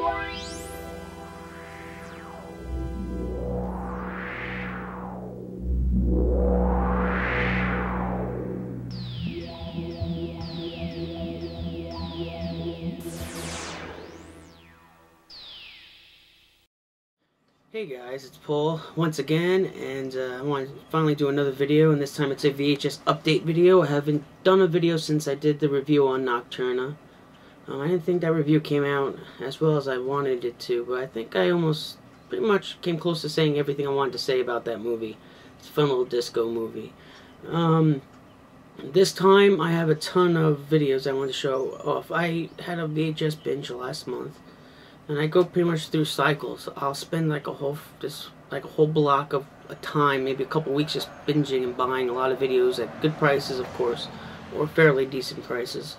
Hey guys, it's Paul once again, and I want to finally do another video, and this time it's a VHS update video. I haven't done a video since I did the review on Nocturne. I didn't think that review came out as well as I wanted it to, but I think I almost pretty much came close to saying everything I wanted to say about that movie. It's a fun little disco movie. This time I have a ton of videos I want to show off. I had a VHS binge last month. And I go pretty much through cycles. I'll spend like a whole block of a time, maybe a couple weeks, just binging and buying a lot of videos at good prices, of course, or fairly decent prices.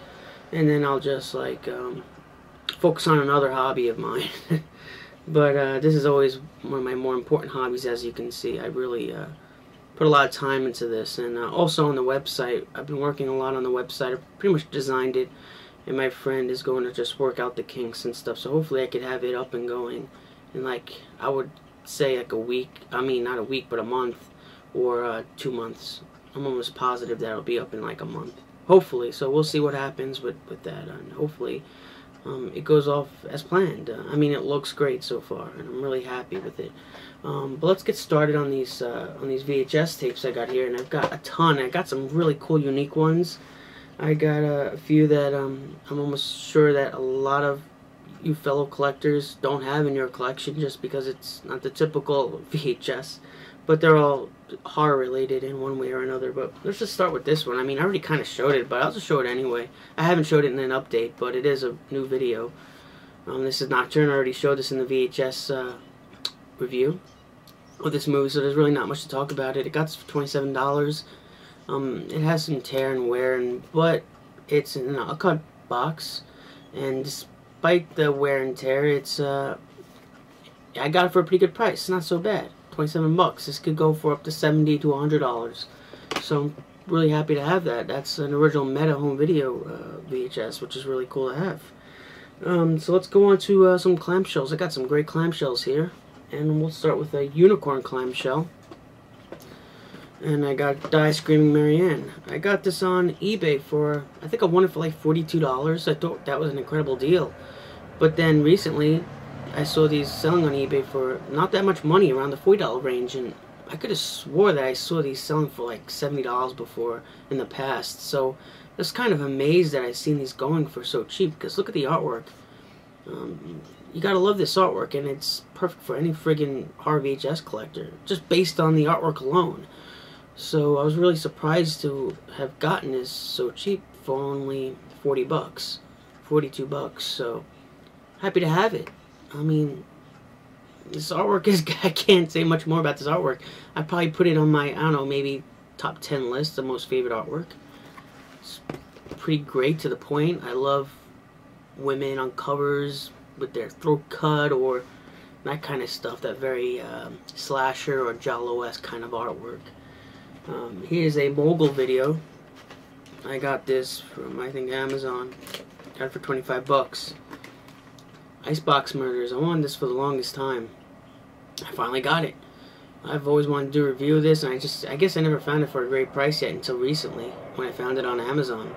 And then I'll just like focus on another hobby of mine. But this is always one of my more important hobbies, as you can see. I really put a lot of time into this, and also on the website. I've been working a lot on the website. I pretty much designed it. And my friend is going to just work out the kinks and stuff, so hopefully I could have it up and going in, like, I would say like a week. I mean, not a week, but a month or 2 months. I'm almost positive that it'll be up in like a month, hopefully. So we'll see what happens with that, and hopefully it goes off as planned. I mean, it looks great so far, and I'm really happy with it. But let's get started on these VHS tapes I got here, and I've got a ton. I got some really cool, unique ones. I got a few that I'm almost sure that a lot of you fellow collectors don't have in your collection, just because it's not the typical VHS, but they're all horror related in one way or another. But let's just start with this one. I mean, I already kind of showed it, but I'll just show it anyway. I haven't showed it in an update, but it is a new video. This is Nocturne. I already showed this in the VHS review of this movie, so there's really not much to talk about it. It got this for $27. It has some tear and wear, but it's in a cut box, and despite the wear and tear, it's I got it for a pretty good price. It's not so bad. 27 bucks. This could go for up to $70 to $100. So I'm really happy to have that. That's an original Meta home video VHS, which is really cool to have. So let's go on to some clamshells. I got some great clamshells here, and we'll start with a unicorn clamshell. And I got Die Screaming Marianne. I got this on eBay for, I think I won it for like $42. I thought that was an incredible deal. But then recently, I saw these selling on eBay for not that much money, around the $40 range. And I could have swore that I saw these selling for like $70 before in the past. So I was kind of amazed that I seen these going for so cheap, because look at the artwork. You gotta love this artwork, and it's perfect for any friggin' horror VHS collector, just based on the artwork alone. So I was really surprised to have gotten this so cheap for only 40 bucks, 42 bucks. So happy to have it. I mean, this artwork is, I can't say much more about this artwork. I'd probably put it on my, I don't know, maybe top 10 list of most favorite artwork. It's pretty great, to the point. I love women on covers with their throat cut or that kind of stuff, that very slasher or Giallo-esque kind of artwork. Here's a mogul video. I got this from, I think, Amazon. Got it for 25 bucks. Icebox Murders. I wanted this for the longest time. I finally got it. I've always wanted to do a review of this, and I guess I never found it for a great price yet until recently, when I found it on Amazon.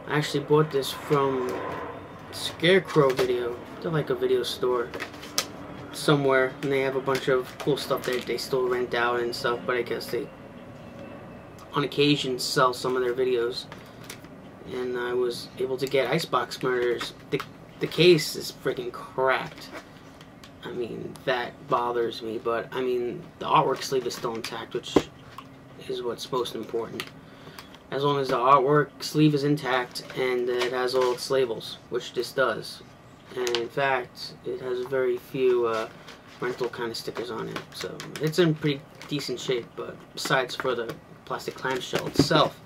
I actually bought this from Scarecrow Video. They're like a video store somewhere, and they have a bunch of cool stuff that they still rent out and stuff, but I guess they on occasion sell some of their videos. And I was able to get Icebox Murders. The case is freaking cracked. I mean, that bothers me, but I mean, the artwork sleeve is still intact, which is what's most important. As long as the artwork sleeve is intact and it has all its labels, which this does. And in fact, it has very few rental kind of stickers on it, so it's in pretty decent shape. But besides for the plastic clamshell itself,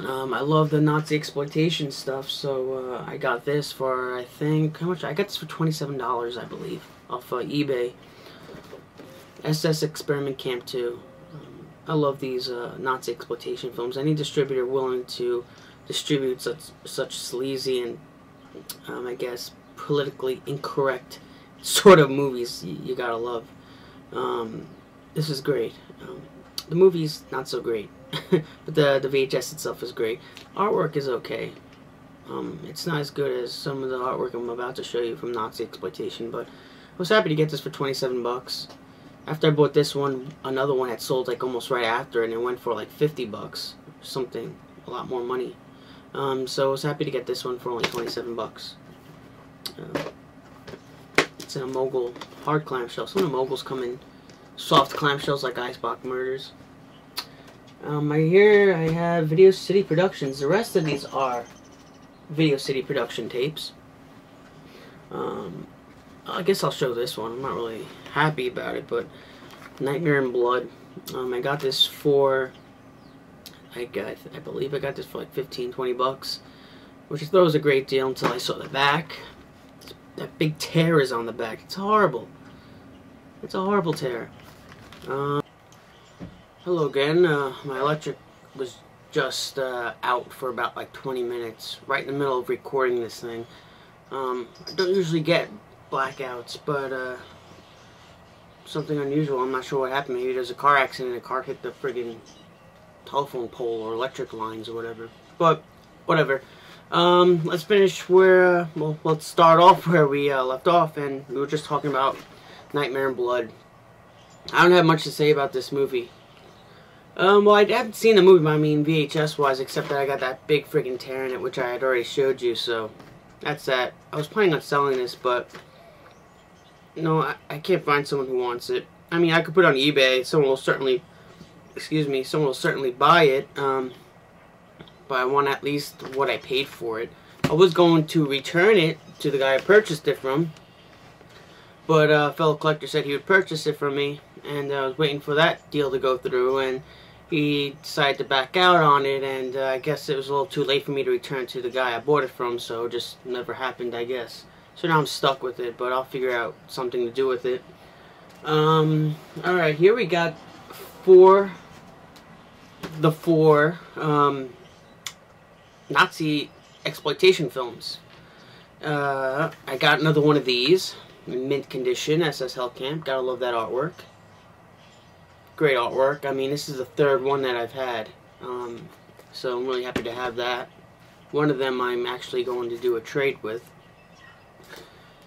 I love the Nazi exploitation stuff, so I got this for, I think, how much? I got this for $27, I believe, off eBay. SS Experiment Camp 2. I love these Nazi exploitation films. Any distributor willing to distribute such sleazy and, I guess, politically incorrect sort of movies you gotta love. This is great. The movie's not so great, but the VHS itself is great. Artwork is okay. It's not as good as some of the artwork I'm about to show you from Nazi exploitation, but I was happy to get this for 27 bucks. After I bought this one, another one had sold like almost right after, and it went for like 50 bucks, something, a lot more money. So I was happy to get this one for only 27 bucks. It's in a mogul hard clamshell. Some of the moguls come in soft clamshells like Icebox Murders. Right here I have Video City Productions. The rest of these are Video City production tapes. I guess I'll show this one. I'm not really happy about it, but Nightmare in Blood. I got this for, I believe I got this for like 15-20 bucks, which I thought was a great deal until I saw the back. That big tear is on the back. It's horrible. It's a horrible tear. Hello again. My electric was just out for about like 20 minutes, right in the middle of recording this thing. I don't usually get blackouts, but something unusual. I'm not sure what happened. Maybe there's a car accident. A car hit the friggin' telephone pole or electric lines or whatever. But whatever. Let's finish where. Well, let's start off where we left off, and we were just talking about Nightmare in Blood. I don't have much to say about this movie. Well, I haven't seen the movie, but I mean VHS-wise, except that I got that big friggin' tear in it, which I had already showed you, so that's that. I was planning on selling this, but no, I can't find someone who wants it. I mean, I could put it on eBay. Someone will certainly, someone will certainly buy it, but I want at least what I paid for it. I was going to return it to the guy I purchased it from, but a fellow collector said he would purchase it from me, and I was waiting for that deal to go through, and he decided to back out on it, and I guess it was a little too late for me to return to the guy I bought it from, so it just never happened, I guess. So now I'm stuck with it, but I'll figure out something to do with it. Alright, here we got the four Nazi exploitation films. I got another one of these, in mint condition, SS Hellcamp. Gotta love that artwork. Great artwork. I mean, this is the third one that I've had, so I'm really happy to have that. One of them I'm actually going to do a trade with.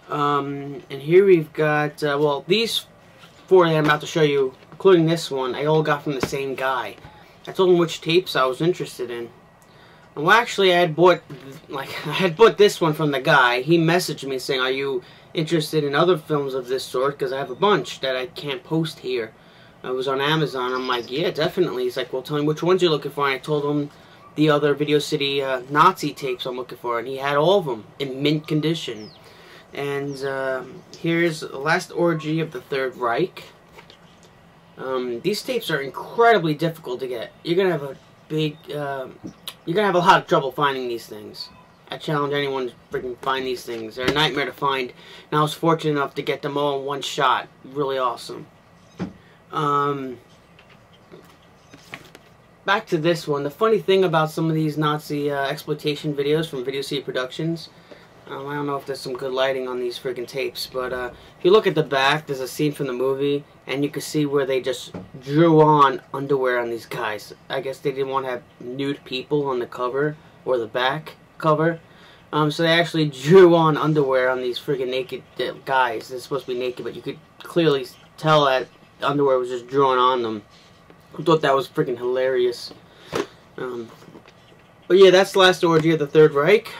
And here we've got, well, these four that I'm about to show you, including this one, I all got from the same guy. I told him which tapes I was interested in. Well, actually, I had bought this one from the guy. He messaged me saying, "Are you interested in other films of this sort? Because I have a bunch that I can't post here." I was on Amazon. I'm like, "Yeah, definitely." He's like, "Well, tell me which ones you're looking for." And I told him the other Video City Nazi tapes I'm looking for, and he had all of them in mint condition. And here's The Last Orgy of the Third Reich. These tapes are incredibly difficult to get. You're gonna have a big, you're gonna have a lot of trouble finding these things. I challenge anyone to freaking find these things. They're a nightmare to find, and I was fortunate enough to get them all in one shot. Really awesome. Back to this one. The funny thing about some of these Nazi exploitation videos from Video City Productions, I don't know if there's some good lighting on these friggin' tapes, but if you look at the back, there's a scene from the movie, and you can see where they just drew on underwear on these guys. I guess they didn't want to have nude people on the cover, or the back cover, so they actually drew on underwear on these friggin' naked guys. They're supposed to be naked, but you could clearly tell that the underwear was just drawn on them. I thought that was freaking hilarious. But yeah, that's The Last Orgy of the Third Reich.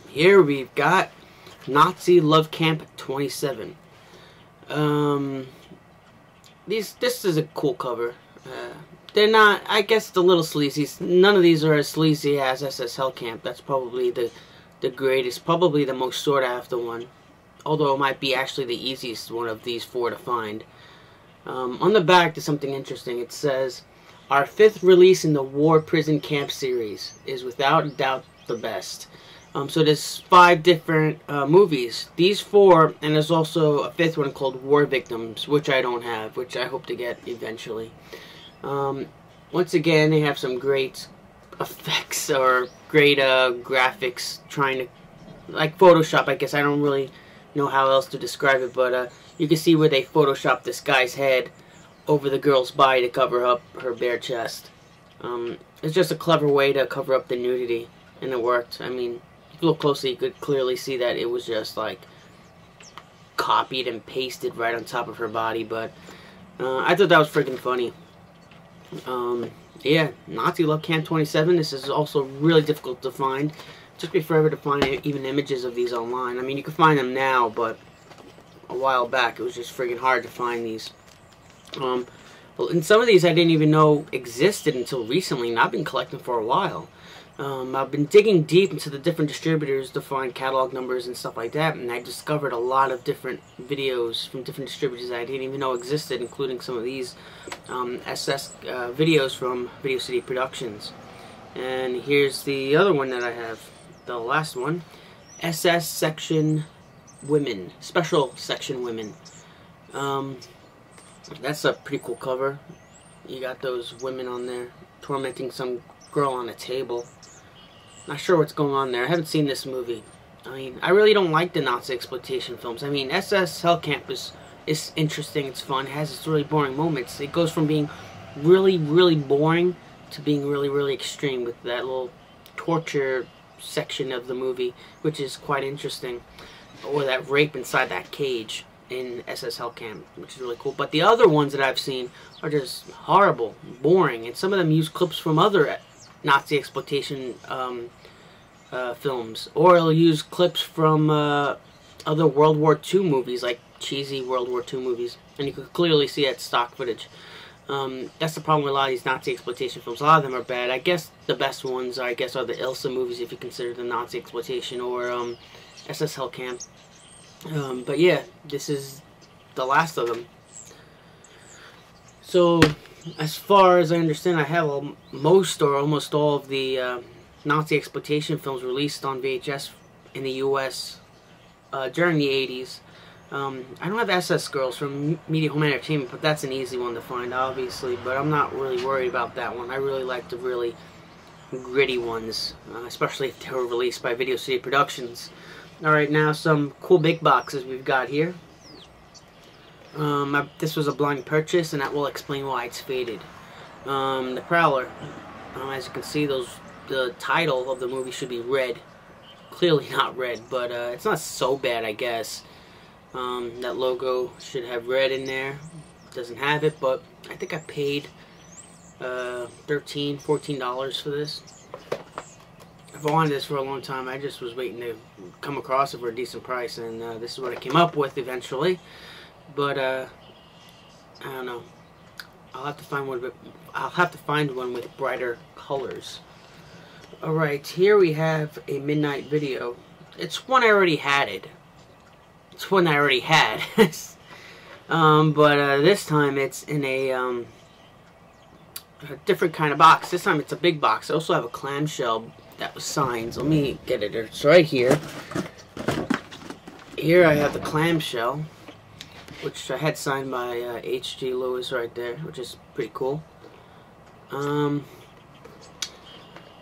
Here we've got Nazi Love Camp 27. This is a cool cover. They're not, I guess, the little sleazy. None of these are as sleazy as SS Hellcamp. That's probably the greatest, probably the most sought after one. Although it might be actually the easiest one of these four to find. On the back, there's something interesting. It says, "Our fifth release in the War Prison Camp series is without doubt the best." So there's 5 different movies. These 4, and there's also a 5th one called War Victims, which I don't have, which I hope to get eventually. Once again, they have some great effects or great graphics trying to like Photoshop, I guess. I don't really know how else to describe it, but you can see where they photoshopped this guy's head over the girl's body to cover up her bare chest. It's just a clever way to cover up the nudity, and it worked. I mean, if you look closely, you could clearly see that it was just like copied and pasted right on top of her body, but I thought that was freaking funny. Yeah, Nazi Love Cam 27. This is also really difficult to find. It took me forever to find even images of these online. I mean, you can find them now, but a while back it was just friggin' hard to find these. Well, and some of these I didn't even know existed until recently, and I've been collecting for a while. I've been digging deep into the different distributors to find catalog numbers and stuff like that, and I discovered a lot of different videos from different distributors that I didn't even know existed, including some of these SS videos from Video City Productions. And here's the other one that I have, the last one, SS Section Women, Special Section Women. That's a pretty cool cover. You got those women on there tormenting some girl on a table. Not sure what's going on there. I haven't seen this movie. I mean, I really don't like the Nazi exploitation films. I mean, SS Hell Camp is interesting. It's fun. It has its really boring moments. It goes from being really, really boring to being really, really extreme with that little torture section of the movie, which is quite interesting. Or that rape inside that cage in SS Hell Camp, which is really cool. But the other ones that I've seen are just horrible, boring, and some of them use clips from other Nazi exploitation films, or it'll use clips from other World War II movies, like cheesy World War II movies, and you can clearly see that stock footage. That's the problem with a lot of these Nazi exploitation films. A lot of them are bad. I guess the best ones, are the Ilsa movies, if you consider them Nazi exploitation, or SS Hell Camp. But yeah, this is the last of them. So, as far as I understand, I have most or almost all of the Nazi exploitation films released on VHS in the U.S. During the 80s. I don't have SS Girls from Media Home Entertainment, but that's an easy one to find, obviously. But I'm not really worried about that one. I really like the really gritty ones, especially if they were released by Video City Productions. Alright, now some cool big boxes we've got here. This was a blind purchase, and that will explain why it's faded. The Prowler. As you can see, the title of the movie should be red. Clearly not red, but it's not so bad, I guess. That logo should have red in there. Doesn't have it, but I think I paid $13, $14 for this. I've wanted this for a long time. I just was waiting to come across it for a decent price, and this is what I came up with eventually. But I don't know. I'll have to find one with brighter colors. All right, here we have a Midnight Video. It's one I already had. It's one I already had. But this time it's in a different kind of box. This time it's a big box. I also have a clamshell that was signed. So let me get it. It's right here. Here I have the clamshell, which I had signed by H.G. Lewis right there, which is pretty cool.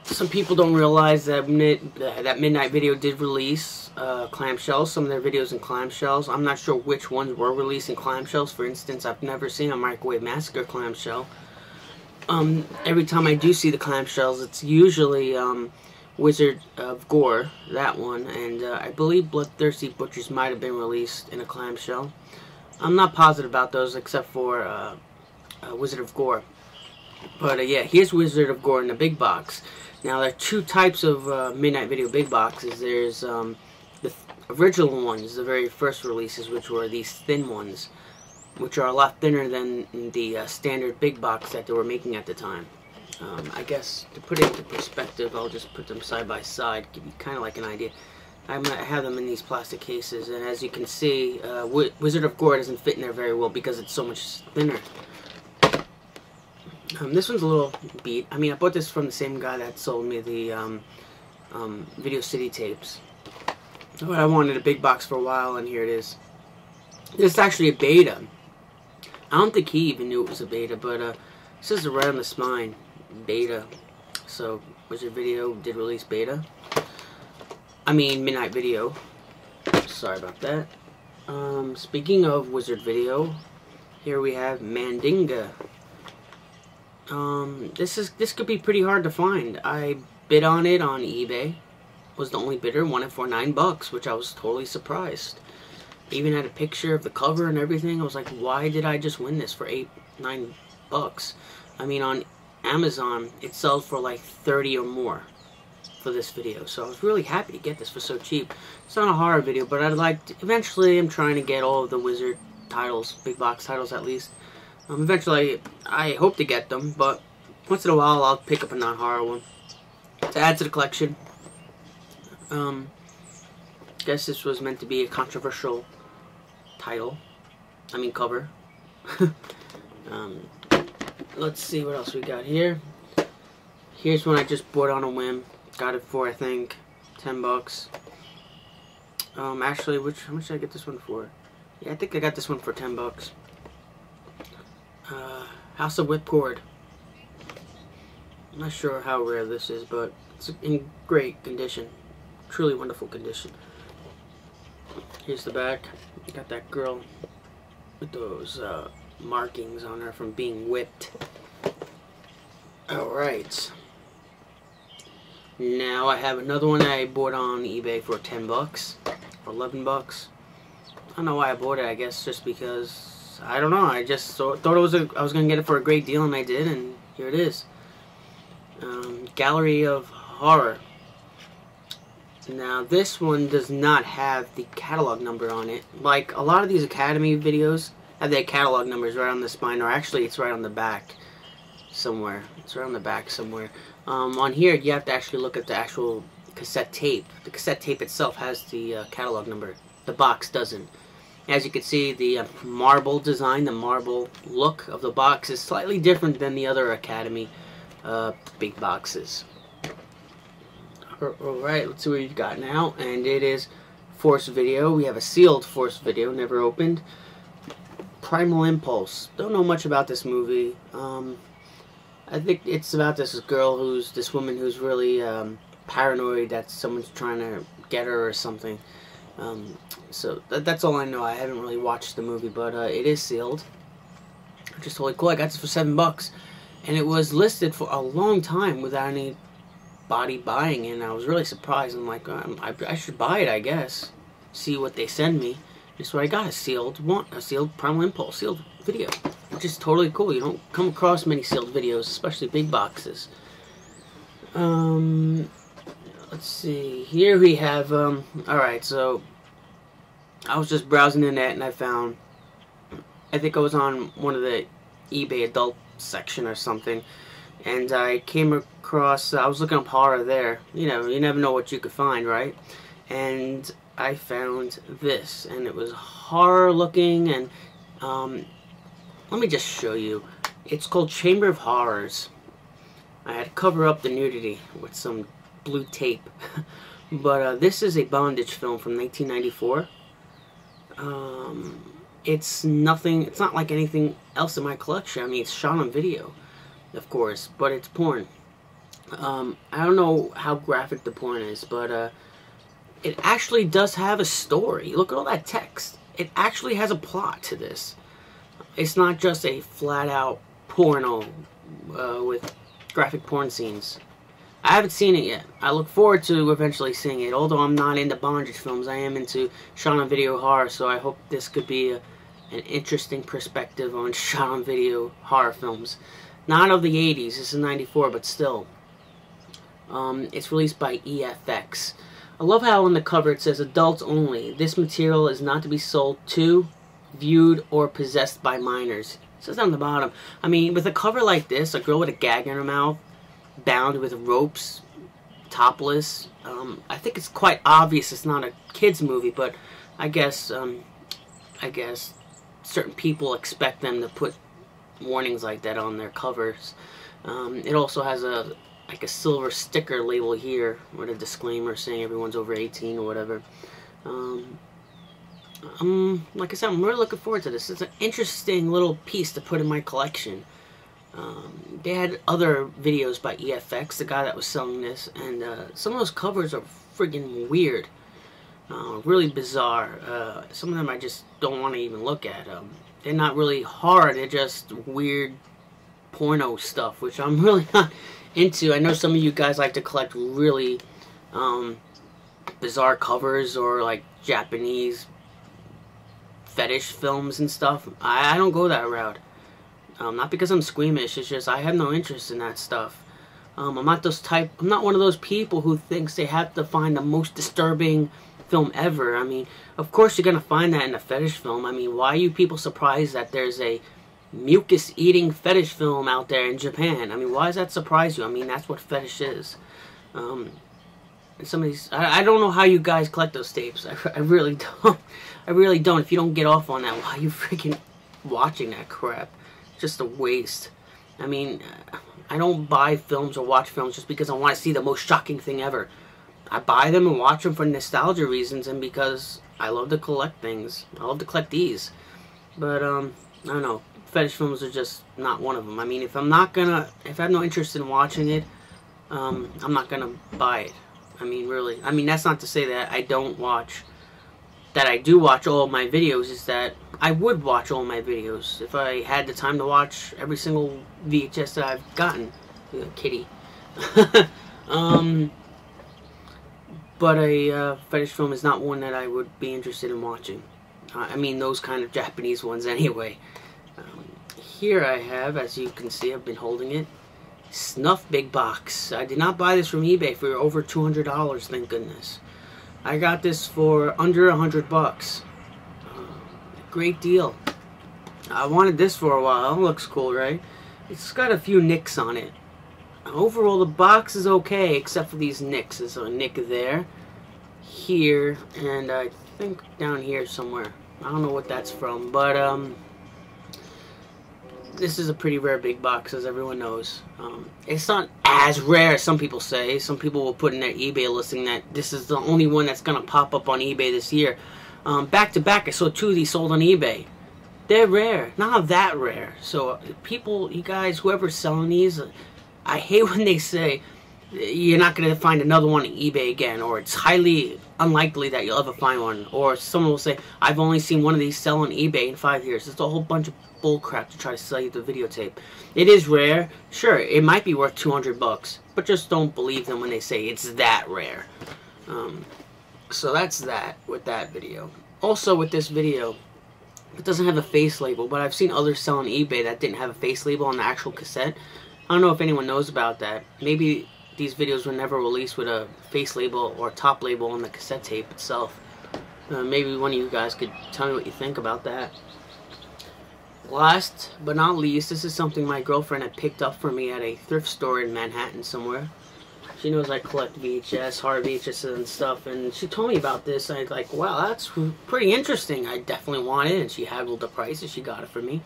Some people don't realize that that Midnight Video did release clamshells, some of their videos in clamshells. I'm not sure which ones were released in clamshells. For instance, I've never seen a Microwave Massacre clamshell. Every time I do see the clamshells, it's usually Wizard of Gore, that one, and I believe Bloodthirsty Butchers might have been released in a clamshell. I'm not positive about those, except for Wizard of Gore. But yeah, here's Wizard of Gore in the big box. Now, there are two types of Midnight Video big boxes. There's the original ones, the very first releases, which were these thin ones, which are a lot thinner than the standard big box that they were making at the time. I guess to put it into perspective, I'll just put them side by side, give you kind of like an idea. I have them in these plastic cases, and as you can see, Wizard of Gore doesn't fit in there very well because it's so much thinner. This one's a little beat. I mean, I bought this from the same guy that sold me the Video City tapes. But I wanted a big box for a while, and here it is. This is actually a beta. I don't think he even knew it was a beta, but it says it right on the spine, beta. So, Wizard Video did release beta. Midnight Video. Sorry about that. Speaking of Wizard Video, here we have Mandinga. This could be pretty hard to find. I bid on it on eBay. Was the only bidder, won it for $9, which I was totally surprised. Even had a picture of the cover and everything. I was like, why did I just win this for $9? I mean, on Amazon, it sells for like 30 or more for this video. So I was really happy to get this for so cheap. It's not a horror video, but eventually I'm trying to get all of the Wizard titles, big box titles at least. Eventually, I hope to get them, but once in a while I'll pick up a non-horror one to add to the collection. Guess this was meant to be a controversial cover. Let's see what else we got here. Here's one I just bought on a whim. Got it for, I think, $10. Actually, how much did I get this one for? Yeah, I think I got this one for $10. House of Whipcord. I'm not sure how rare this is, but it's in great condition. Truly wonderful condition. Here's the back. You got that girl with those markings on her from being whipped. Alright. Now I have another one that I bought on eBay for $10 or $11. I don't know why I bought it. I guess just because, I don't know. I just thought I was gonna get it for a great deal, and I did, and here it is. Gallery of Horror. Now this one does not have the catalog number on it. Like a lot of these Academy videos have their catalog numbers right on the spine, or actually it's right on the back somewhere. It's right on the back somewhere. On here you have to actually look at the actual cassette tape. The cassette tape itself has the catalog number. The box doesn't. As you can see, the marble design, the marble look of the box is slightly different than the other Academy big boxes. Alright, let's see what we've got now. And it is Force Video. We have a sealed Force Video, never opened. Primal Impulse. Don't know much about this movie. I think it's about this woman who's really paranoid that someone's trying to get her or something. So that's all I know. I haven't really watched the movie, but it is sealed, which is totally cool. I got this for $7, and it was listed for a long time without anybody buying it, and I was really surprised. I'm like, I should buy it, I guess. See what they send me. So I got a sealed Primal Impulse sealed video, which is totally cool. You don't come across many sealed videos, especially big boxes. Let's see. Here we have, alright, so I was just browsing the net and I found, I think I was on one of the eBay adult section or something, and I came across, I was looking up horror there. You know, you never know what you could find, right? And I found this, and it was horror looking, and let me just show you. It's called Chamber of Horrors. I had to cover up the nudity with some blue tape. But this is a bondage film from 1994. It's not like anything else in my collection. I mean, it's shot on video, of course, but it's porn. I don't know how graphic the porn is, but it actually does have a story. Look at all that text. It actually has a plot to this. It's not just a flat-out porno with graphic porn scenes. I haven't seen it yet. I look forward to eventually seeing it. Although I'm not into bondage films, I am into shot-on-video horror, so I hope this could be an interesting perspective on shot-on-video horror films. Not of the 80s, this is 94, but still. It's released by EFX. I love how on the cover it says adults only. This material is not to be sold to, viewed, or possessed by minors. It says on the bottom. I mean, with a cover like this, a girl with a gag in her mouth, bound with ropes, topless, I think it's quite obvious it's not a kids movie, but I guess certain people expect them to put warnings like that on their covers. It also has a silver sticker label here with a disclaimer saying everyone's over 18 or whatever. Like I said, I'm really looking forward to this. It's an interesting little piece to put in my collection. They had other videos by EFX, the guy that was selling this, and some of those covers are friggin' weird. Really bizarre. Some of them I just don't want to even look at. They're not really horror, they're just weird porno stuff, which I'm really not into. I know some of you guys like to collect really bizarre covers or like Japanese fetish films and stuff. I don't go that route. Not because I'm squeamish, it's just I have no interest in that stuff. I'm not one of those people who thinks they have to find the most disturbing film ever. I mean, of course you're gonna find that in a fetish film. I mean, why are you people surprised that there's a mucus eating fetish film out there in Japan? I mean, why does that surprise you? I mean, that's what fetish is. Some of these, I don't know how you guys collect those tapes. I really don't. I really don't. If you don't get off on that, why are you freaking watching that crap? Just a waste. I mean, I don't buy films or watch films just because I want to see the most shocking thing ever. I buy them and watch them for nostalgia reasons and because I love to collect things. I love to collect these. But, I don't know. Fetish films are just not one of them. I mean, if I have no interest in watching it, I'm not gonna buy it. I mean, really. I mean, that's not to say that I do watch all of my videos. Is that I would watch all my videos if I had the time to watch every single VHS that I've gotten. Kitty. But a fetish film is not one that I would be interested in watching. I mean, those kind of Japanese ones anyway. Here I have, as you can see, I've been holding it, Snuff Big Box. I did not buy this from eBay for over $200, thank goodness. I got this for under $100. Great deal. I wanted this for a while. It looks cool, right? It's got a few nicks on it. Overall, the box is okay, except for these nicks. There's a nick there, here, and I think down here somewhere. I don't know what that's from, but this is a pretty rare big box, as everyone knows. It's not as rare as some people say. Some people will put in their eBay listing that this is the only one that's going to pop up on eBay this year. Back to back, I saw 2 of these sold on eBay. They're rare, not that rare. So people, you guys, whoever's selling these, I hate when they say you're not going to find another one on eBay again, or it's highly unlikely that you'll ever find one, or someone will say, I've only seen one of these sell on eBay in 5 years. It's a whole bunch of bullcrap to try to sell you the videotape. It is rare. Sure, it might be worth $200, but just don't believe them when they say it's that rare. So that's that with that video. Also with this video, it doesn't have a face label, but I've seen others sell on eBay that didn't have a face label on the actual cassette. I don't know if anyone knows about that. Maybe these videos were never released with a face label or top label on the cassette tape itself. Maybe one of you guys could tell me what you think about that. Last but not least, this is something my girlfriend had picked up for me at a thrift store in Manhattan somewhere. She knows I collect VHS, hard VHS and stuff, and she told me about this. I was like, wow, that's pretty interesting. I definitely want it, and she haggled the price and she got it for me.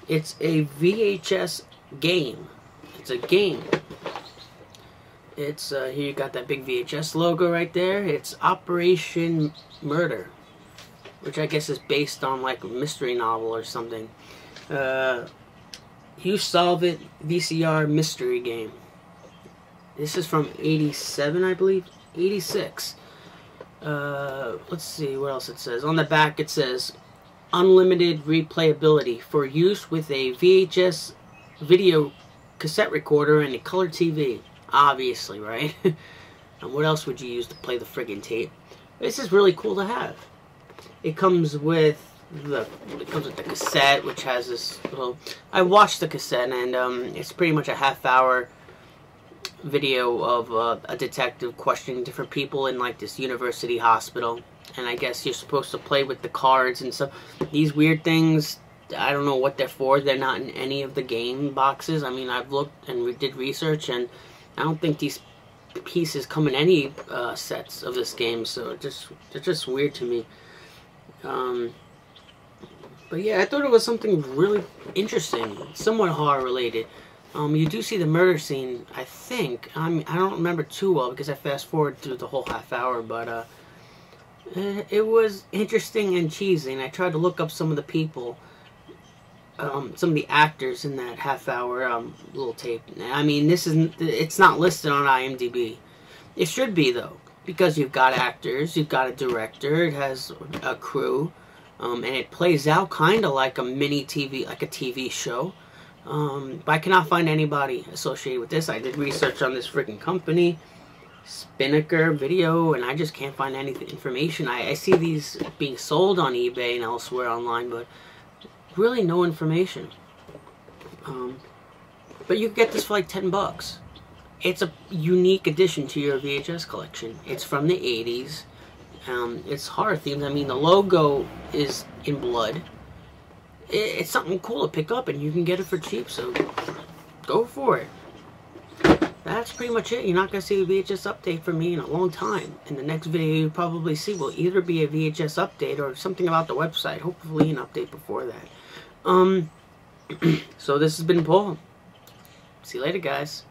It's a VHS game. It's a game. It's, here you got that big VHS logo right there. It's Operation Murder, which I guess is based on like a mystery novel or something. You Solve It VCR mystery game. This is from 87, I believe. 86. Let's see what else it says. On the back it says, unlimited replayability for use with a VHS video cassette recorder and a color TV. Obviously, right? And what else would you use to play the friggin' tape? This is really cool to have. It comes with the cassette, which has this little... I watched the cassette, and it's pretty much a half-hour video of a detective questioning different people in like this university hospital. And I guess you're supposed to play with the cards and stuff. These weird things, I don't know what they're for. They're not in any of the game boxes. I mean, I've looked and did research, and I don't think these pieces come in any sets of this game. So they're just weird to me. But yeah, I thought it was something really interesting, somewhat horror related. You do see the murder scene, I think. I don't remember too well because I fast forward through the whole half hour, but it was interesting and cheesy, and I tried to look up some of the people, some of the actors in that half hour little tape. I mean, it's not listed on IMDb. It should be though. because you've got actors, you've got a director, it has a crew, and it plays out kind of like a mini TV, like a TV show. But I cannot find anybody associated with this. I did research on this freaking company, Spinnaker Video, and I just can't find any information. I see these being sold on eBay and elsewhere online, but really no information. But you can get this for like 10 bucks. It's a unique addition to your VHS collection. It's from the 80s. It's horror themed. I mean, the logo is in blood. It's something cool to pick up, and you can get it for cheap, so go for it. That's pretty much it. You're not going to see a VHS update from me in a long time. And the next video you'll probably see will either be a VHS update or something about the website. Hopefully an update before that. So this has been Paul. See you later, guys.